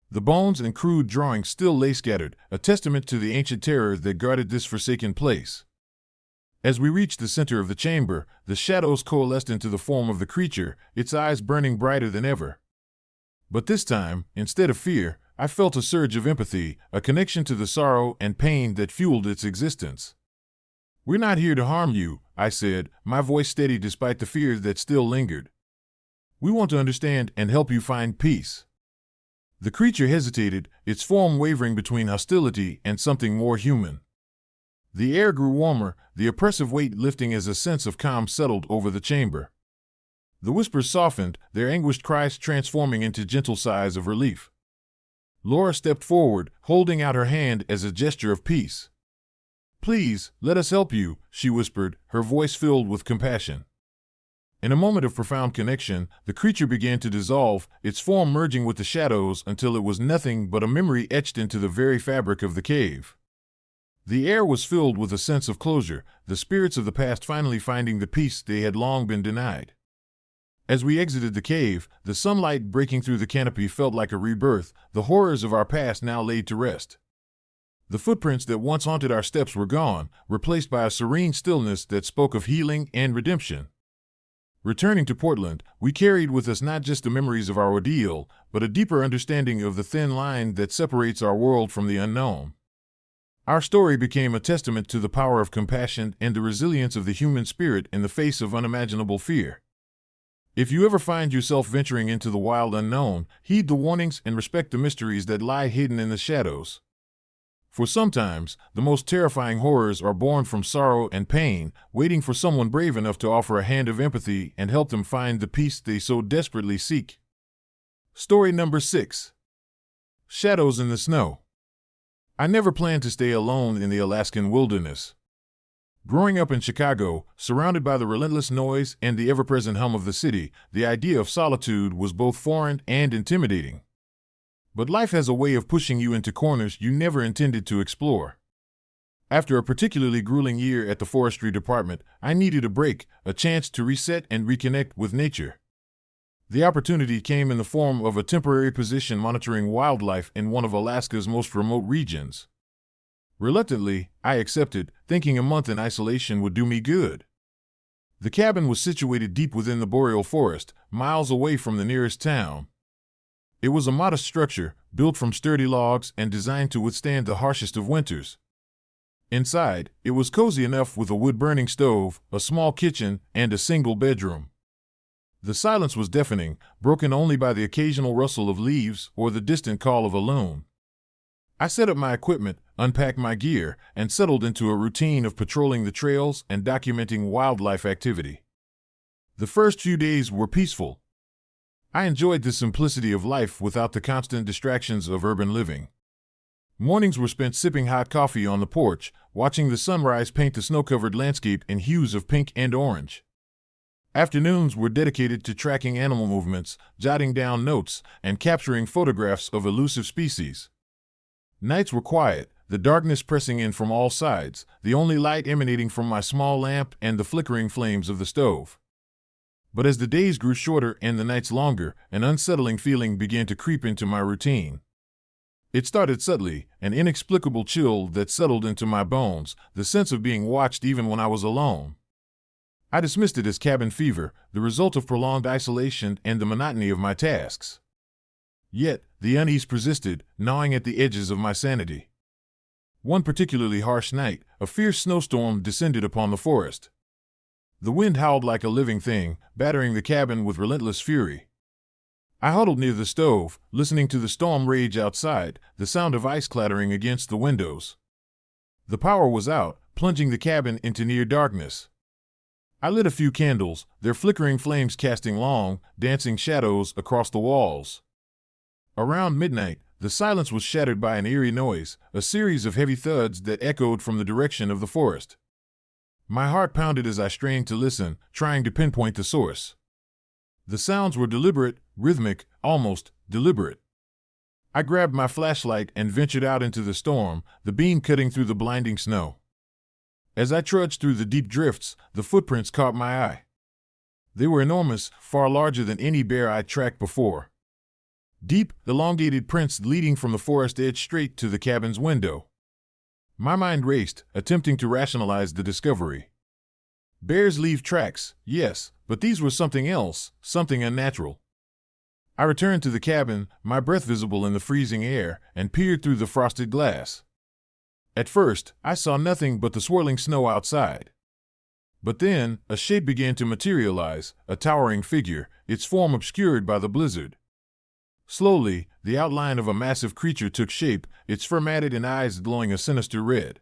The bones and crude drawings still lay scattered, a testament to the ancient terror that guarded this forsaken place. As we reached the center of the chamber, the shadows coalesced into the form of the creature, its eyes burning brighter than ever. But this time, instead of fear, I felt a surge of empathy, a connection to the sorrow and pain that fueled its existence. "We're not here to harm you," I said, my voice steady despite the fear that still lingered. "We want to understand and help you find peace." The creature hesitated, its form wavering between hostility and something more human. The air grew warmer, the oppressive weight lifting as a sense of calm settled over the chamber. The whispers softened, their anguished cries transforming into gentle sighs of relief. Laura stepped forward, holding out her hand as a gesture of peace. "Please, let us help you," she whispered, her voice filled with compassion. In a moment of profound connection, the creature began to dissolve, its form merging with the shadows until it was nothing but a memory etched into the very fabric of the cave. The air was filled with a sense of closure, the spirits of the past finally finding the peace they had long been denied. As we exited the cave, the sunlight breaking through the canopy felt like a rebirth, the horrors of our past now laid to rest. The footprints that once haunted our steps were gone, replaced by a serene stillness that spoke of healing and redemption. Returning to Portland, we carried with us not just the memories of our ordeal, but a deeper understanding of the thin line that separates our world from the unknown. Our story became a testament to the power of compassion and the resilience of the human spirit in the face of unimaginable fear. If you ever find yourself venturing into the wild unknown, heed the warnings and respect the mysteries that lie hidden in the shadows. For sometimes, the most terrifying horrors are born from sorrow and pain, waiting for someone brave enough to offer a hand of empathy and help them find the peace they so desperately seek. Story number 6. Shadows in the Snow. I never planned to stay alone in the Alaskan wilderness. Growing up in Chicago, surrounded by the relentless noise and the ever-present hum of the city, the idea of solitude was both foreign and intimidating. But life has a way of pushing you into corners you never intended to explore. After a particularly grueling year at the forestry department, I needed a break, a chance to reset and reconnect with nature. The opportunity came in the form of a temporary position monitoring wildlife in one of Alaska's most remote regions. Reluctantly, I accepted, thinking a month in isolation would do me good. The cabin was situated deep within the boreal forest, miles away from the nearest town. It was a modest structure, built from sturdy logs and designed to withstand the harshest of winters. Inside, it was cozy enough with a wood-burning stove, a small kitchen, and a single bedroom. The silence was deafening, broken only by the occasional rustle of leaves or the distant call of a loon. I set up my equipment, unpacked my gear, and settled into a routine of patrolling the trails and documenting wildlife activity. The first few days were peaceful. I enjoyed the simplicity of life without the constant distractions of urban living. Mornings were spent sipping hot coffee on the porch, watching the sunrise paint the snow-covered landscape in hues of pink and orange. Afternoons were dedicated to tracking animal movements, jotting down notes, and capturing photographs of elusive species. Nights were quiet, the darkness pressing in from all sides, the only light emanating from my small lamp and the flickering flames of the stove. But as the days grew shorter and the nights longer, an unsettling feeling began to creep into my routine. It started subtly, an inexplicable chill that settled into my bones, the sense of being watched even when I was alone. I dismissed it as cabin fever, the result of prolonged isolation and the monotony of my tasks. Yet, the unease persisted, gnawing at the edges of my sanity. One particularly harsh night, a fierce snowstorm descended upon the forest. The wind howled like a living thing, battering the cabin with relentless fury. I huddled near the stove, listening to the storm rage outside, the sound of ice clattering against the windows. The power was out, plunging the cabin into near darkness. I lit a few candles, their flickering flames casting long, dancing shadows across the walls. Around midnight, the silence was shattered by an eerie noise, a series of heavy thuds that echoed from the direction of the forest. My heart pounded as I strained to listen, trying to pinpoint the source. The sounds were deliberate, rhythmic, almost deliberate. I grabbed my flashlight and ventured out into the storm, the beam cutting through the blinding snow. As I trudged through the deep drifts, the footprints caught my eye. They were enormous, far larger than any bear I'd tracked before. Deep, elongated prints leading from the forest edge straight to the cabin's window. My mind raced, attempting to rationalize the discovery. Bears leave tracks, yes, but these were something else, something unnatural. I returned to the cabin, my breath visible in the freezing air, and peered through the frosted glass. At first, I saw nothing but the swirling snow outside. But then, a shape began to materialize, a towering figure, its form obscured by the blizzard. Slowly, the outline of a massive creature took shape, its fur matted and eyes glowing a sinister red.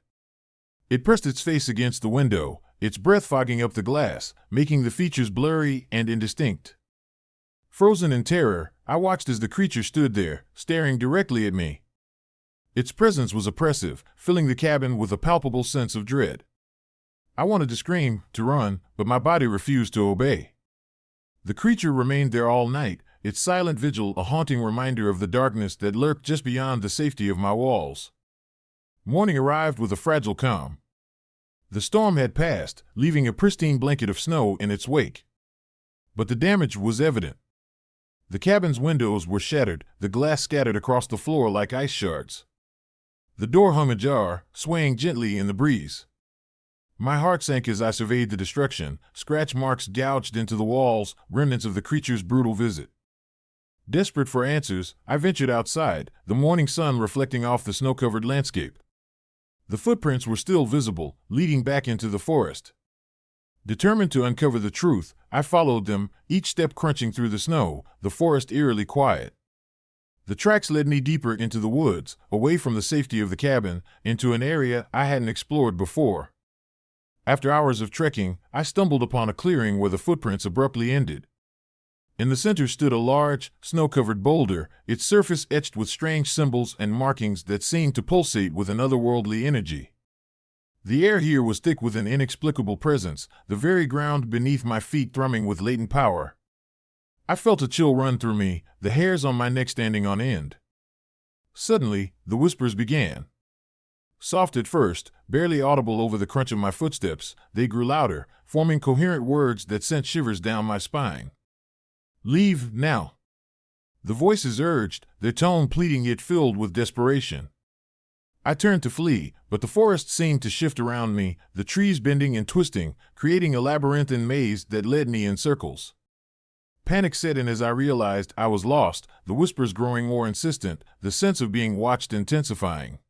It pressed its face against the window, its breath fogging up the glass, making the features blurry and indistinct. Frozen in terror, I watched as the creature stood there, staring directly at me. Its presence was oppressive, filling the cabin with a palpable sense of dread. I wanted to scream, to run, but my body refused to obey. The creature remained there all night, its silent vigil a haunting reminder of the darkness that lurked just beyond the safety of my walls. Morning arrived with a fragile calm. The storm had passed, leaving a pristine blanket of snow in its wake. But the damage was evident. The cabin's windows were shattered, the glass scattered across the floor like ice shards. The door hung ajar, swaying gently in the breeze. My heart sank as I surveyed the destruction, scratch marks gouged into the walls, remnants of the creature's brutal visit. Desperate for answers, I ventured outside, the morning sun reflecting off the snow-covered landscape. The footprints were still visible, leading back into the forest. Determined to uncover the truth, I followed them, each step crunching through the snow, the forest eerily quiet. The tracks led me deeper into the woods, away from the safety of the cabin, into an area I hadn't explored before. After hours of trekking, I stumbled upon a clearing where the footprints abruptly ended. In the center stood a large, snow-covered boulder, its surface etched with strange symbols and markings that seemed to pulsate with an otherworldly energy. The air here was thick with an inexplicable presence, the very ground beneath my feet thrumming with latent power. I felt a chill run through me, the hairs on my neck standing on end. Suddenly, the whispers began. Soft at first, barely audible over the crunch of my footsteps, they grew louder, forming coherent words that sent shivers down my spine. "Leave, now." The voices urged, their tone pleading yet filled with desperation. I turned to flee, but the forest seemed to shift around me, the trees bending and twisting, creating a labyrinthine maze that led me in circles. Panic set in as I realized I was lost, the whispers growing more insistent, the sense of being watched intensifying.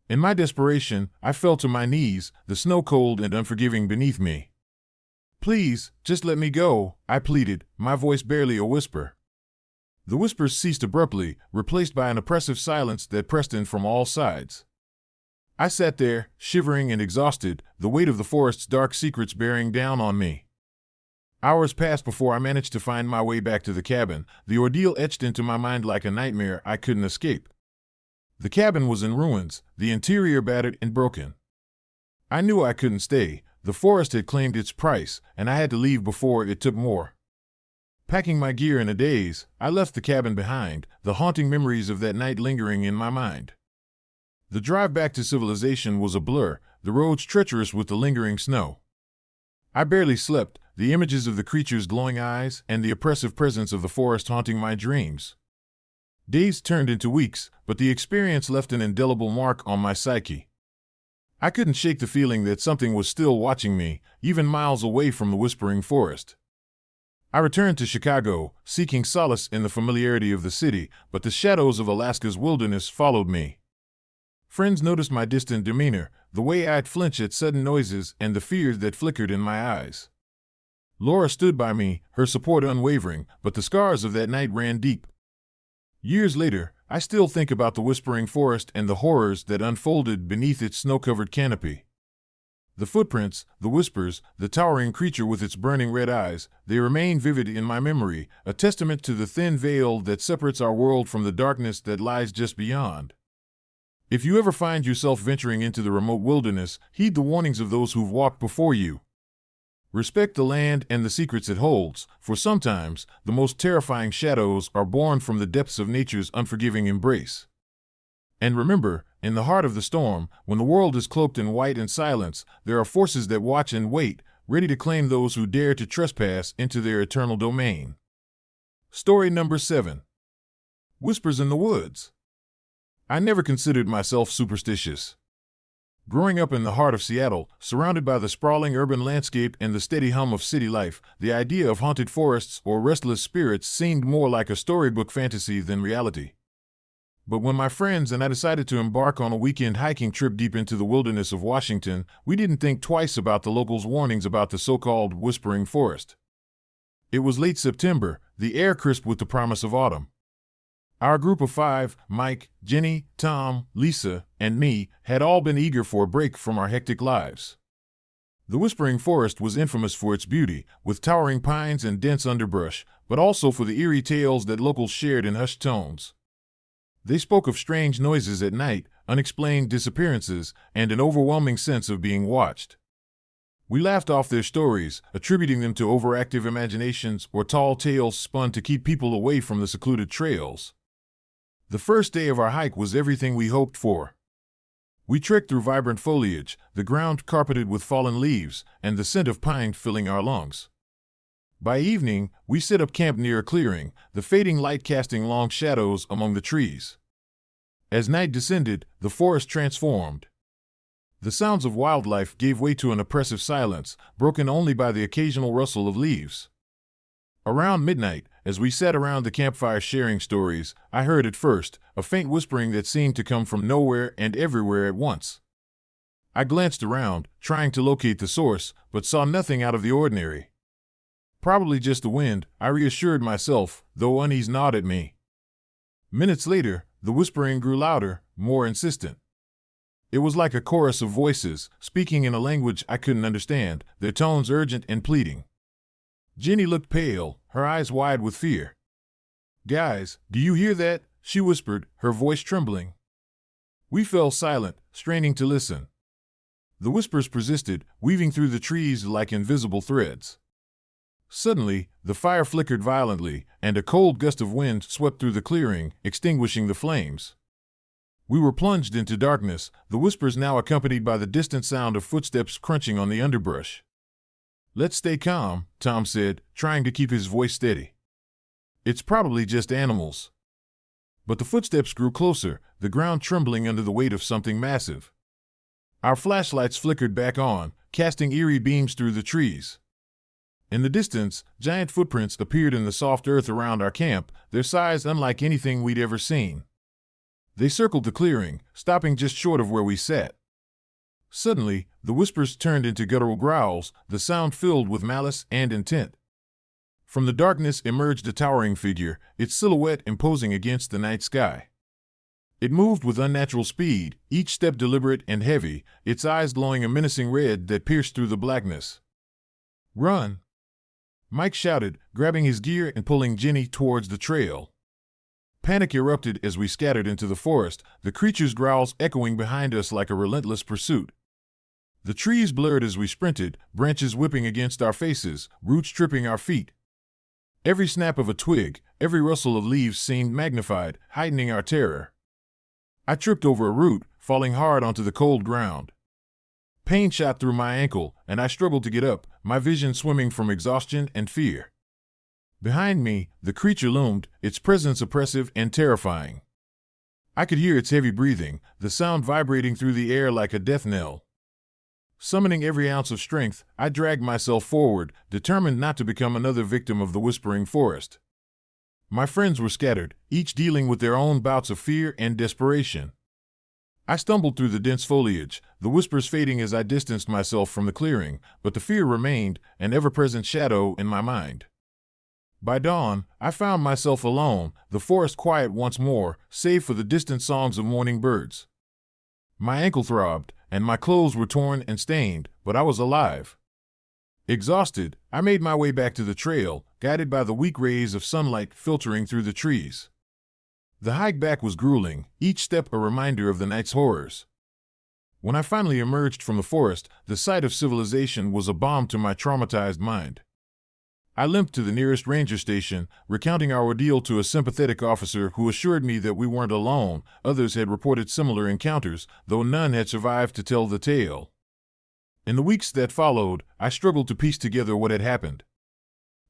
In my desperation, I fell to my knees, the snow cold and unforgiving beneath me. "Please, just let me go," I pleaded, my voice barely a whisper. The whispers ceased abruptly, replaced by an oppressive silence that pressed in from all sides. I sat there, shivering and exhausted, the weight of the forest's dark secrets bearing down on me. Hours passed before I managed to find my way back to the cabin, the ordeal etched into my mind like a nightmare I couldn't escape. The cabin was in ruins, the interior battered and broken. I knew I couldn't stay, the forest had claimed its price, and I had to leave before it took more. Packing my gear in a daze, I left the cabin behind, the haunting memories of that night lingering in my mind. The drive back to civilization was a blur, the roads treacherous with the lingering snow. I barely slept, the images of the creature's glowing eyes and the oppressive presence of the forest haunting my dreams. Days turned into weeks, but the experience left an indelible mark on my psyche. I couldn't shake the feeling that something was still watching me, even miles away from the whispering forest. I returned to Chicago, seeking solace in the familiarity of the city, but the shadows of Alaska's wilderness followed me. Friends noticed my distant demeanor, the way I'd flinch at sudden noises and the fear that flickered in my eyes. Laura stood by me, her support unwavering, but the scars of that night ran deep. Years later, I still think about the whispering forest and the horrors that unfolded beneath its snow-covered canopy. The footprints, the whispers, the towering creature with its burning red eyes, they remain vivid in my memory, a testament to the thin veil that separates our world from the darkness that lies just beyond. If you ever find yourself venturing into the remote wilderness, heed the warnings of those who've walked before you. Respect the land and the secrets it holds, for sometimes the most terrifying shadows are born from the depths of nature's unforgiving embrace. And remember, in the heart of the storm, when the world is cloaked in white and silence, there are forces that watch and wait, ready to claim those who dare to trespass into their eternal domain. Story number 7. Whispers in the Woods. I never considered myself superstitious. Growing up in the heart of Seattle, surrounded by the sprawling urban landscape and the steady hum of city life, the idea of haunted forests or restless spirits seemed more like a storybook fantasy than reality. But when my friends and I decided to embark on a weekend hiking trip deep into the wilderness of Washington, we didn't think twice about the locals' warnings about the so-called whispering forest. It was late September, the air crisp with the promise of autumn. Our group of 5, Mike, Jenny, Tom, Lisa, and me, had all been eager for a break from our hectic lives. The Whispering Forest was infamous for its beauty, with towering pines and dense underbrush, but also for the eerie tales that locals shared in hushed tones. They spoke of strange noises at night, unexplained disappearances, and an overwhelming sense of being watched. We laughed off their stories, attributing them to overactive imaginations or tall tales spun to keep people away from the secluded trails. The first day of our hike was everything we hoped for. We trekked through vibrant foliage, the ground carpeted with fallen leaves, and the scent of pine filling our lungs. By evening, we set up camp near a clearing, the fading light casting long shadows among the trees. As night descended, the forest transformed. The sounds of wildlife gave way to an oppressive silence, broken only by the occasional rustle of leaves. Around midnight, as we sat around the campfire sharing stories, I heard at first a faint whispering that seemed to come from nowhere and everywhere at once. I glanced around, trying to locate the source, but saw nothing out of the ordinary. Probably just the wind, I reassured myself, though unease gnawed at me. Minutes later, the whispering grew louder, more insistent. It was like a chorus of voices, speaking in a language I couldn't understand, their tones urgent and pleading. Jenny looked pale, her eyes wide with fear. "Guys, do you hear that?" she whispered, her voice trembling. We fell silent, straining to listen. The whispers persisted, weaving through the trees like invisible threads. Suddenly, the fire flickered violently, and a cold gust of wind swept through the clearing, extinguishing the flames. We were plunged into darkness, the whispers now accompanied by the distant sound of footsteps crunching on the underbrush. "Let's stay calm," Tom said, trying to keep his voice steady. "It's probably just animals." But the footsteps grew closer, the ground trembling under the weight of something massive. Our flashlights flickered back on, casting eerie beams through the trees. In the distance, giant footprints appeared in the soft earth around our camp, their size unlike anything we'd ever seen. They circled the clearing, stopping just short of where we sat. Suddenly, the whispers turned into guttural growls, the sound filled with malice and intent. From the darkness emerged a towering figure, its silhouette imposing against the night sky. It moved with unnatural speed, each step deliberate and heavy, its eyes glowing a menacing red that pierced through the blackness. "Run!" Mike shouted, grabbing his gear and pulling Jenny towards the trail. Panic erupted as we scattered into the forest, the creature's growls echoing behind us like a relentless pursuit. The trees blurred as we sprinted, branches whipping against our faces, roots tripping our feet. Every snap of a twig, every rustle of leaves seemed magnified, heightening our terror. I tripped over a root, falling hard onto the cold ground. Pain shot through my ankle, and I struggled to get up, my vision swimming from exhaustion and fear. Behind me, the creature loomed, its presence oppressive and terrifying. I could hear its heavy breathing, the sound vibrating through the air like a death knell. Summoning every ounce of strength, I dragged myself forward, determined not to become another victim of the whispering forest. My friends were scattered, each dealing with their own bouts of fear and desperation. I stumbled through the dense foliage, the whispers fading as I distanced myself from the clearing, but the fear remained, an ever-present shadow in my mind. By dawn, I found myself alone, the forest quiet once more, save for the distant songs of morning birds. My ankle throbbed, and my clothes were torn and stained, but I was alive. Exhausted, I made my way back to the trail, guided by the weak rays of sunlight filtering through the trees. The hike back was grueling, each step a reminder of the night's horrors. When I finally emerged from the forest, the sight of civilization was a balm to my traumatized mind. I limped to the nearest ranger station, recounting our ordeal to a sympathetic officer who assured me that we weren't alone. Others had reported similar encounters, though none had survived to tell the tale. In the weeks that followed, I struggled to piece together what had happened.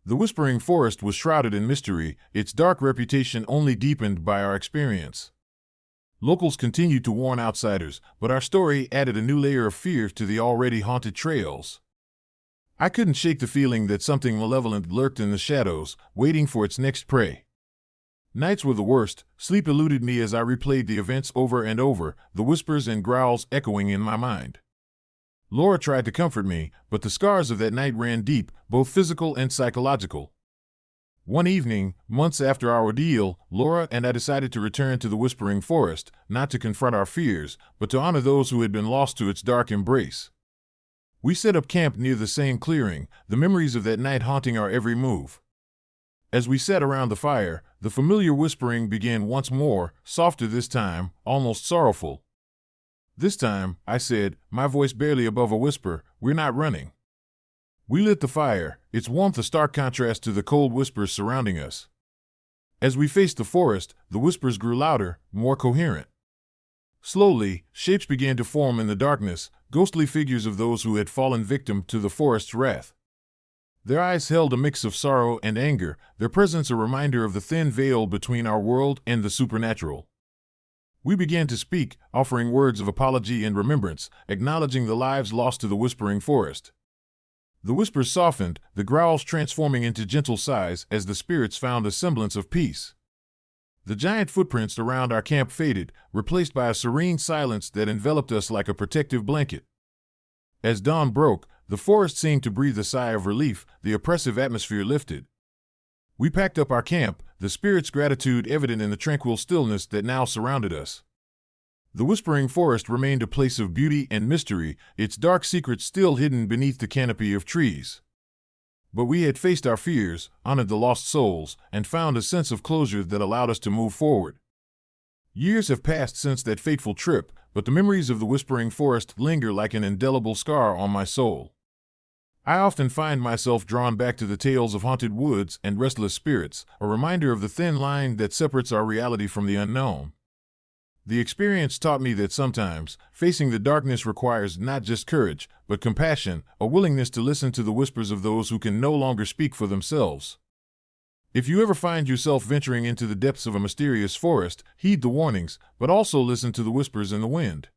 The Whispering Forest was shrouded in mystery, its dark reputation only deepened by our experience. Locals continued to warn outsiders, but our story added a new layer of fear to the already haunted trails. I couldn't shake the feeling that something malevolent lurked in the shadows, waiting for its next prey. Nights were the worst, sleep eluded me as I replayed the events over and over, the whispers and growls echoing in my mind. Laura tried to comfort me, but the scars of that night ran deep, both physical and psychological. One evening, months after our ordeal, Laura and I decided to return to the Whispering Forest, not to confront our fears, but to honor those who had been lost to its dark embrace. We set up camp near the same clearing, the memories of that night haunting our every move. As we sat around the fire, the familiar whispering began once more, softer this time, almost sorrowful. This time, I said, my voice barely above a whisper, we're not running. We lit the fire, its warmth a stark contrast to the cold whispers surrounding us. As we faced the forest, the whispers grew louder, more coherent. Slowly, shapes began to form in the darkness, ghostly figures of those who had fallen victim to the forest's wrath. Their eyes held a mix of sorrow and anger, their presence a reminder of the thin veil between our world and the supernatural. We began to speak, offering words of apology and remembrance, acknowledging the lives lost to the Whispering Forest. The whispers softened, the growls transforming into gentle sighs as the spirits found a semblance of peace. The giant footprints around our camp faded, replaced by a serene silence that enveloped us like a protective blanket. As dawn broke, the forest seemed to breathe a sigh of relief, the oppressive atmosphere lifted. We packed up our camp, the spirit's gratitude evident in the tranquil stillness that now surrounded us. The Whispering Forest remained a place of beauty and mystery, its dark secrets still hidden beneath the canopy of trees. But we had faced our fears, honored the lost souls, and found a sense of closure that allowed us to move forward. Years have passed since that fateful trip, but the memories of the Whispering Forest linger like an indelible scar on my soul. I often find myself drawn back to the tales of haunted woods and restless spirits, a reminder of the thin line that separates our reality from the unknown. The experience taught me that sometimes, facing the darkness requires not just courage, but compassion, a willingness to listen to the whispers of those who can no longer speak for themselves. If you ever find yourself venturing into the depths of a mysterious forest, heed the warnings, but also listen to the whispers in the wind.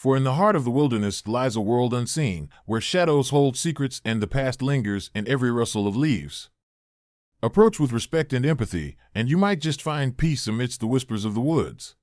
For in the heart of the wilderness lies a world unseen, where shadows hold secrets and the past lingers in every rustle of leaves. Approach with respect and empathy, and you might just find peace amidst the whispers of the woods.